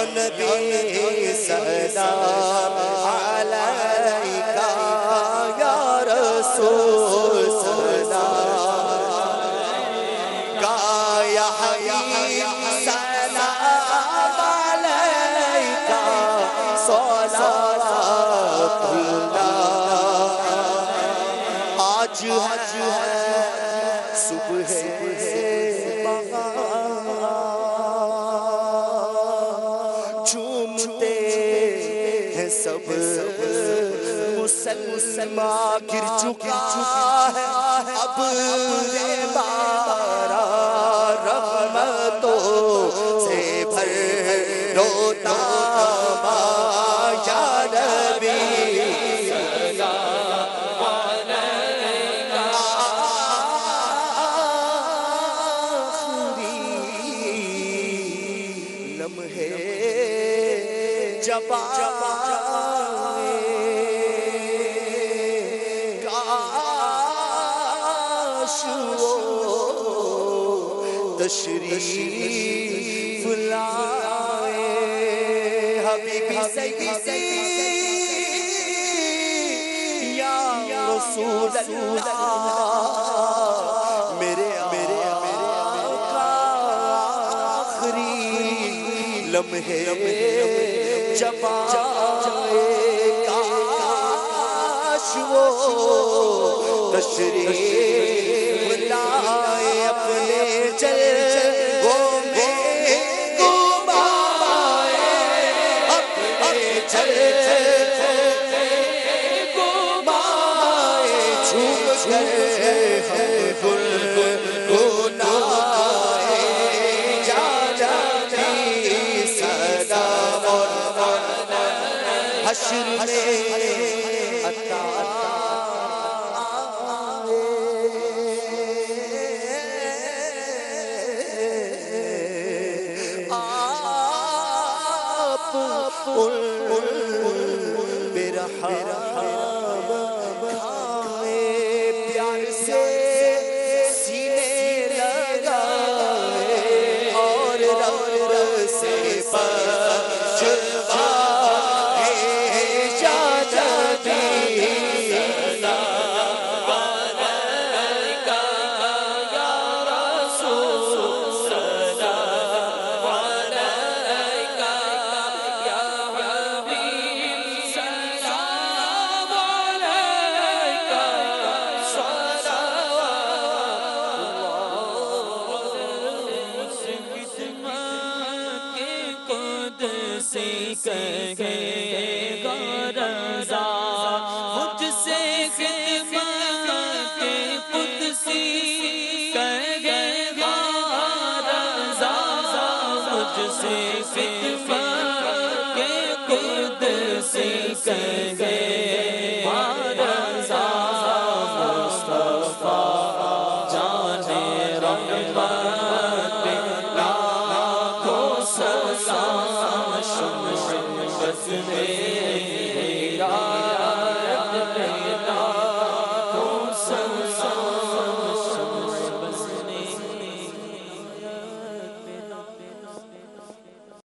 نبی سلام علیکہ یا رسول سلام یا حبیب سلام علیکہ صلوات اللہ آج ہے صبح جھومتے ہیں سب مسلمان گر چکا ہے اب بارہ رحمتوں سے بھر روتا یا نبی جب کاش وہ تشریف لائے حبیبی سیدی یا رسول اللہ میرے آقا آخری لمحے جب آئے کاش وہ تشریف لائے اپنے جلووں میں گھمائے اپنے جلووں میں گھمائے جھوم کر ہم گنگنائے یا نبی سلام حشر میں عطا آپ برحم کھائے پیار سے سینے لگائے اور رب سے بچوائے یا نبی سلام علیکہ یا رسول سلام علیکہ یا حبیب سلام علیکہ کہے گا رضا مجھ سے خدمت قدسی کہے گا رضا مجھ سے خدمت قدسی کہے